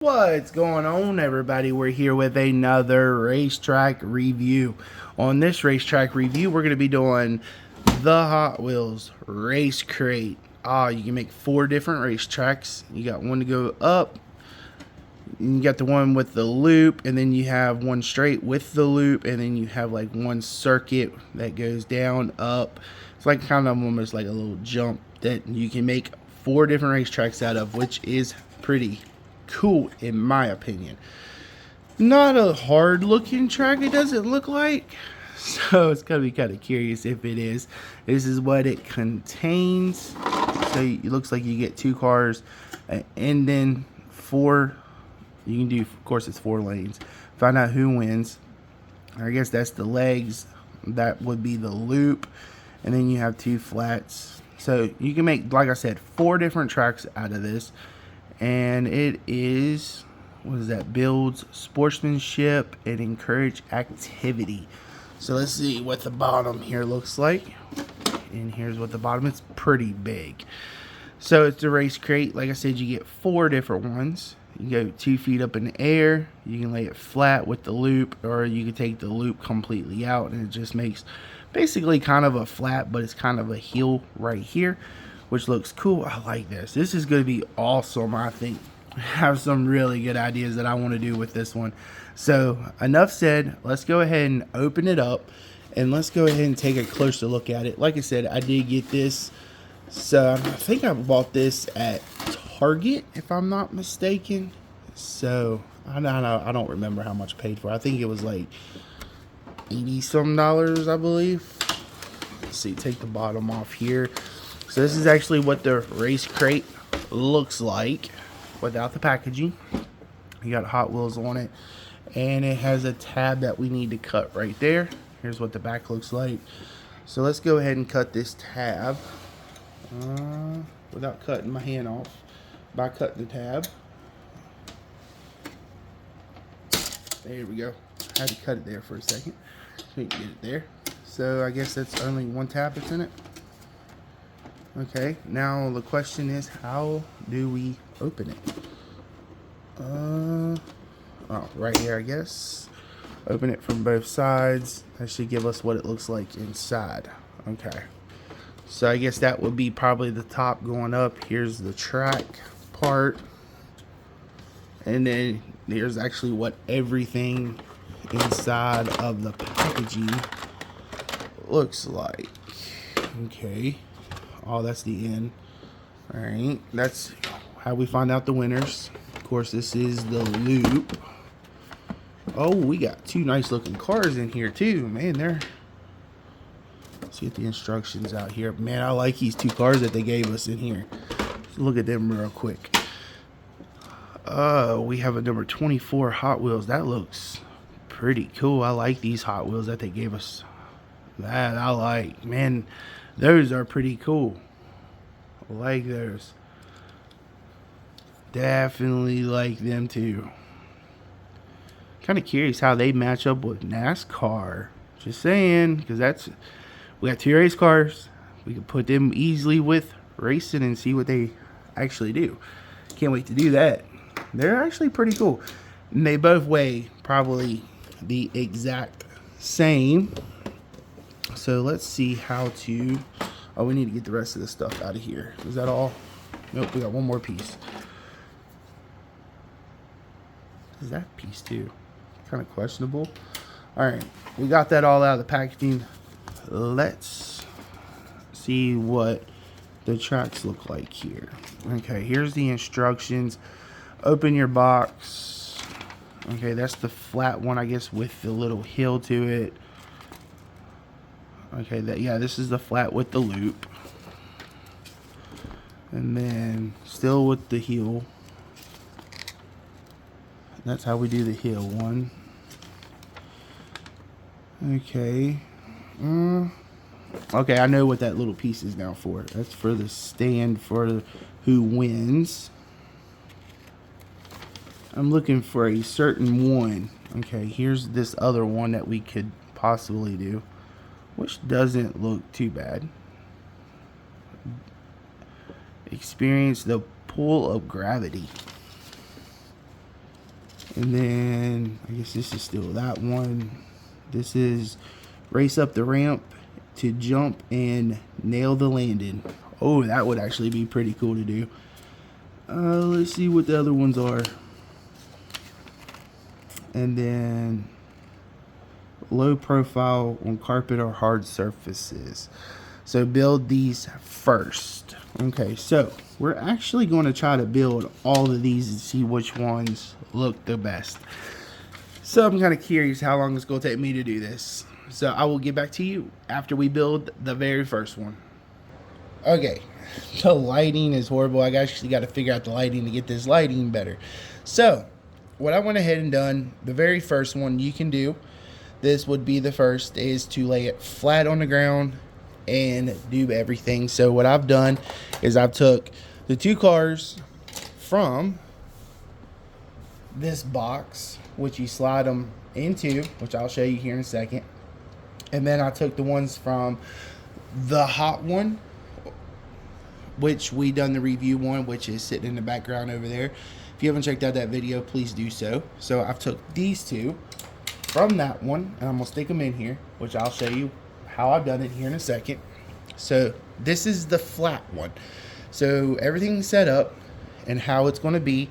What's going on, everybody? We're here with another racetrack review. On this racetrack review, we're going to be doing the Hot Wheels Race Crate. You can make 4 different racetracks. You got one to go up, you got the one with the loop, and then you have one straight with the loop, and then you have like one circuit that goes down, up. It's like kind of almost like a little jump that you can make 4 different racetracks out of, which is pretty cool in my opinion. Not a hard looking track, it doesn't look like, so it's gonna be kind of curious if it is. This is what it contains. So it looks like you get 2 cars, and then 4. You can do, of course it's 4 lanes. Find out who wins. I guess that's the legs, that would be the loop, and then you have 2 flats. So you can make, like I said, 4 different tracks out of this. And it is, what is that? Builds sportsmanship and encourage activity. So let's see what the bottom here looks like. And here's what the bottom is. Pretty big. So it's a race crate. Like I said, you get 4 different ones. You go 2 feet up in the air. You can lay it flat with the loop, or you can take the loop completely out, and it just makes basically kind of a flat, but it's kind of a hill right here, which looks cool. I like this. This is going to be awesome, I think. I have some really good ideas that I want to do with this one. So, enough said. Let's go ahead and open it up, and let's go ahead and take a closer look at it. Like I said, I did get this. So, I think I bought this at Target, if I'm not mistaken. So, I don't remember how much I paid for. I think it was like $80-some, I believe. Let's see, take the bottom off here. So this is actually what the race crate looks like without the packaging. You got Hot Wheels on it, and it has a tab that we need to cut right there. Here's what the back looks like. So let's go ahead and cut this tab without cutting my hand off, by cutting the tab. There we go. I had to cut it there for a second so we can get it there. So I guess that's only 1 tab that's in it. Okay, now the question is, how do we open it? Right here, I guess. Open it from both sides. That should give us what it looks like inside. Okay, so I guess that would be probably the top going up. Here's the track part, and then here's actually what everything inside of the packaging looks like. Okay. Oh, that's the end. Alright, that's how we find out the winners. Of course, this is the loop. Oh, we got 2 nice looking cars in here too. Man, let's get the instructions out here. Man, I like these 2 cars that they gave us in here. Let's look at them real quick. We have a number 24 Hot Wheels. That looks pretty cool. I like these Hot Wheels that they gave us. That I like. Man, those are pretty cool. I like those. Definitely like them too. Kind of curious how they match up with NASCAR. Just saying, because we got 2 race cars. We can put them easily with racing and see what they actually do. Can't wait to do that. They're actually pretty cool. And they both weigh probably the exact same. So let's see how to... Oh, we need to get the rest of this stuff out of here. Is that all? Nope, we got 1 more piece. Is that piece too? Kind of questionable. Alright, we got that all out of the packaging. Let's see what the tracks look like here. Okay, here's the instructions. Open your box. Okay, that's the flat one, I guess, with the little hill to it. Okay, this is the flat with the loop. And then still with the heel. That's how we do the heel one. Okay. Okay, I know what that little piece is now for. That's for the stand for who wins. I'm looking for a certain one. Okay, here's this other one that we could possibly do, which doesn't look too bad. Experience the pull of gravity. And then I guess this is still that one. This is race up the ramp to jump and nail the landing. Oh, that would actually be pretty cool to do. Let's see what the other ones are. And then low profile on carpet or hard surfaces. So build these first. Okay, so we're actually going to try to build all of these and see which ones look the best. So I'm kind of curious how long it's going to take me to do this. So I will get back to you after we build the very first one. Okay, the lighting is horrible. I actually got to figure out the lighting to get this lighting better. So what I went ahead and done, the very first one you can do, this would be the first, is to lay it flat on the ground and do everything. So what I've done is I've took the two cars from this box, which you slide them into, which I'll show you here in a second. And then I took the ones from the hot one, which we done the review one, which is sitting in the background over there. If you haven't checked out that video, please do so. So I've took these two from that one, and I'm gonna stick them in here, which I'll show you how I've done it here in a second. So this is the flat one. So everything's set up and how it's gonna be.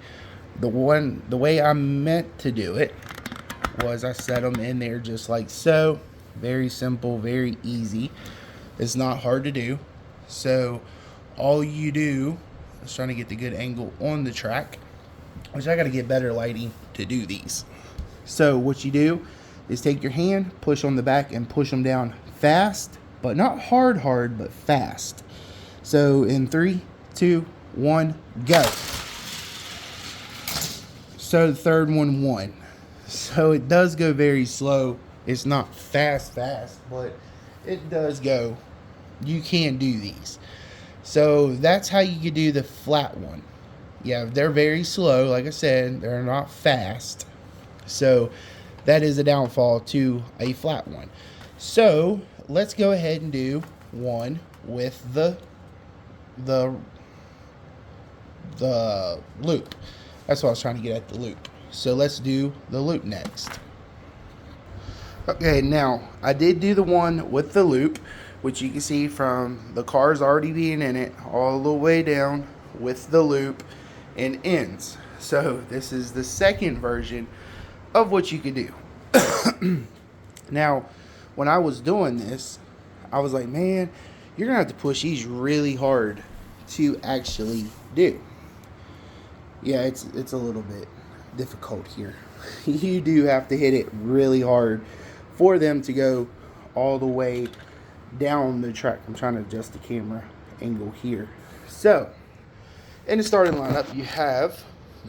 The way I meant to do it was I set them in there just like so. Very simple, very easy. It's not hard to do. So all you do is trying to get the good angle on the track, which I got to get better lighting to do these. So what you do is take your hand, push on the back, and push them down fast, but not hard, but fast. So in 3, 2, 1, go. So the third one won. So it does go very slow. It's not fast, but it does go. You can do these. So that's how you can do the flat one. Yeah, they're very slow. Like I said, they're not fast. So that is a downfall to a flat one. So let's go ahead and do one with the loop. That's what I was trying to get at, the loop. So let's do the loop next. Okay, now I did do the one with the loop, which you can see from the cars already being in it all the way down with the loop and ends. So this is the second version of what you could do. Now, when I was doing this, I was like, man, you're gonna have to push these really hard to actually do. Yeah, it's a little bit difficult here. You do have to hit it really hard for them to go all the way down the track. I'm trying to adjust the camera angle here. So in the starting lineup, you have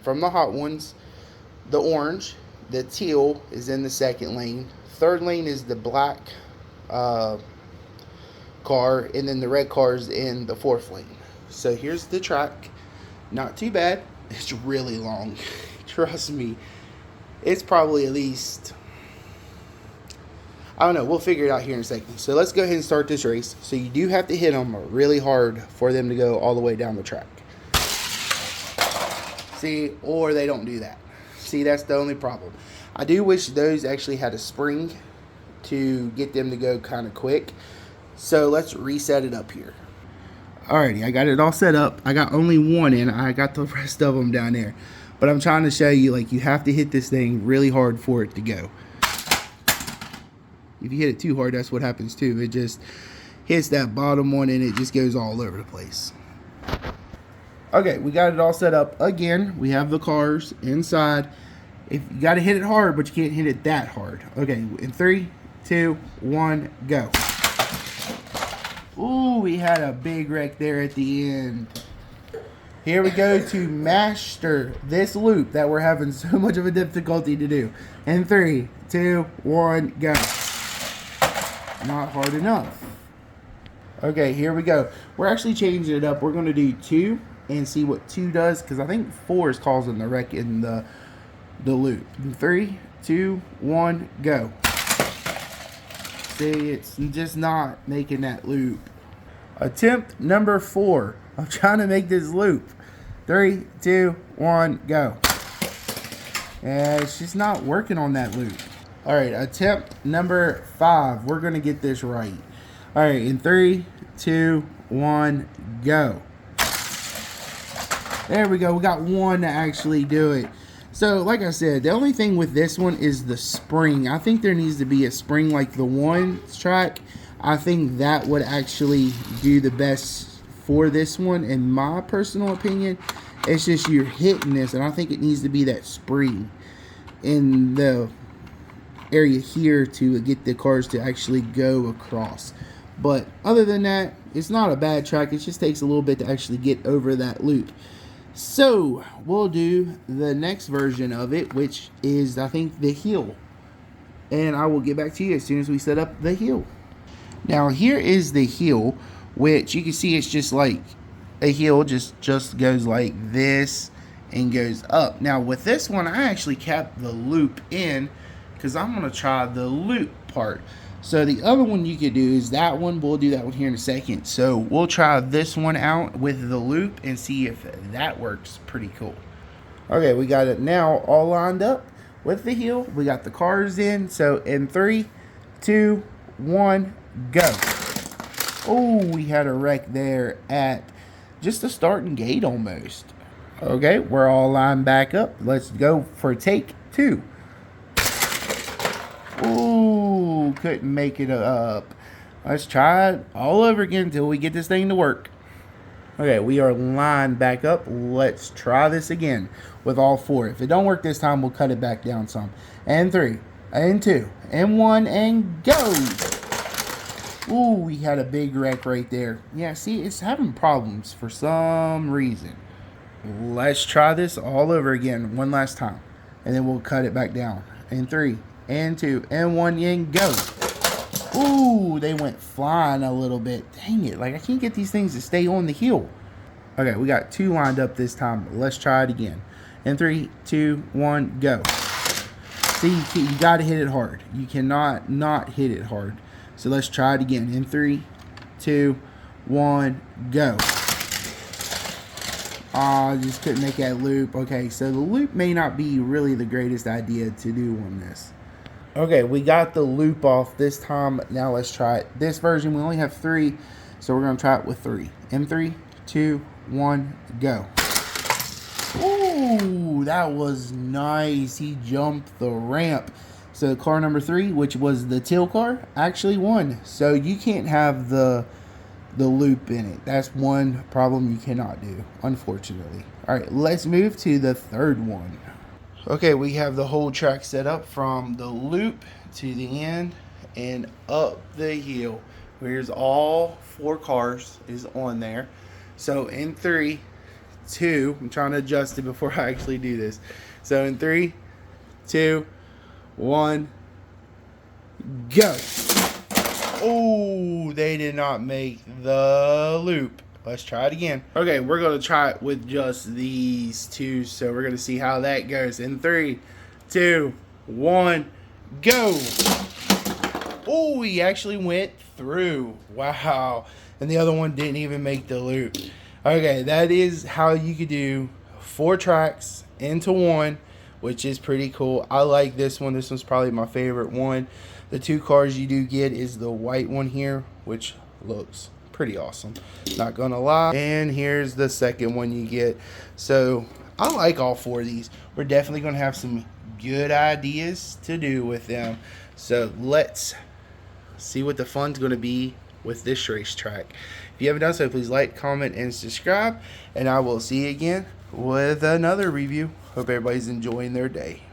from the hot ones the orange, the teal is in the second lane, third lane is the black car, and then the red car is in the fourth lane. So here's the track. Not too bad. It's really long. Trust me, it's probably at least, I don't know, we'll figure it out here in a second. So let's go ahead and start this race. So you do have to hit them really hard for them to go all the way down the track. See, or they don't do that. See, that's the only problem. I do wish those actually had a spring to get them to go kind of quick. So let's reset it up here. Alrighty, I got it all set up. I got only one in. I got the rest of them down there. But I'm trying to show you, like, you have to hit this thing really hard for it to go. If you hit it too hard, that's what happens too. It just hits that bottom one and it just goes all over the place. Okay, we got it all set up. Again, we have the cars inside. If you got to hit it hard, but you can't hit it that hard. Okay, in 3, 2, 1, go. Ooh, we had a big wreck there at the end. Here we go to master this loop that we're having so much of a difficulty to do. In 3, 2, 1, go. Not hard enough. Okay, here we go. We're actually changing it up. We're going to do 2 and see what 2 does, because I think 4 is causing the wreck in the loop. In 3, 2, 1, go. See, it's just not making that loop. Attempt number 4 of trying to make this loop. 3, 2, 1, go. And it's just not working on that loop. All right, attempt number 5. We're going to get this right. All right, in 3, 2, 1, go. There we go. We got one to actually do it. So, like I said, the only thing with this one is the spring. I think there needs to be a spring like the one track. I think that would actually do the best for this one, in my personal opinion. It's just you're hitting this, and I think it needs to be that spring in the area here to get the cars to actually go across. But other than that, it's not a bad track. It just takes a little bit to actually get over that loop. So we'll do the next version of it, which is, I think, the hill. And I will get back to you as soon as we set up the hill. Now here is the hill, which you can see it's just like a hill, just goes like this and goes up. Now with this one, I actually kept the loop in because I'm going to try the loop part. So the other one you could do is that one. We'll do that one here in a second. So we'll try this one out with the loop and see if that works pretty cool. Okay, we got it now all lined up with the hill. We got the cars in. So in 3, 2, 1, go. Oh, we had a wreck there at just the starting gate almost. Okay, we're all lined back up. Let's go for take 2. Ooh, couldn't make it up. Let's try it all over again until we get this thing to work. Okay, we are lined back up. Let's try this again with all 4. If it don't work this time, we'll cut it back down some. And 3, and 2, and 1, and go. Ooh, we had a big wreck right there. Yeah, see, it's having problems for some reason. Let's try this all over again one last time. And then we'll cut it back down. And 3, and 2, and 1, and go. Ooh, they went flying a little bit. Dang it, like I can't get these things to stay on the hill. Okay, we got 2 lined up this time. Let's try it again. And 3, 2, 1, go. See, you got to hit it hard. You cannot not hit it hard. So let's try it again. In 3, 2, 1, go. I just couldn't make that loop. Okay, so the loop may not be really the greatest idea to do on this. Okay, we got the loop off this time. Now let's try it. This version, we only have 3, so we're going to try it with 3. In 3, 2, 1, go. Ooh, that was nice. He jumped the ramp. So car number 3, which was the teal car, actually won. So you can't have the loop in it. That's one problem you cannot do, unfortunately. All right, let's move to the third one. Okay, we have the whole track set up from the loop to the end and up the hill. Here's all 4 cars is on there. So in 3, 2, I'm trying to adjust it before I actually do this. So in 3, 2, 1, go. Oh, they did not make the loop. Let's try it again. Okay, we're going to try it with just these 2. So we're going to see how that goes. In 3, 2, 1, go. Oh, he actually went through. Wow. And the other one didn't even make the loop. Okay, that is how you could do 4 tracks into one, which is pretty cool. I like this one. This one's probably my favorite one. The 2 cars you do get is the white one here, which looks pretty awesome, not gonna lie. And here's the second one you get. So I like all 4 of these. We're definitely gonna have some good ideas to do with them. So let's see what the fun's gonna be with this racetrack. If you haven't done so, please like, comment, and subscribe. And I will see you again with another review. Hope everybody's enjoying their day.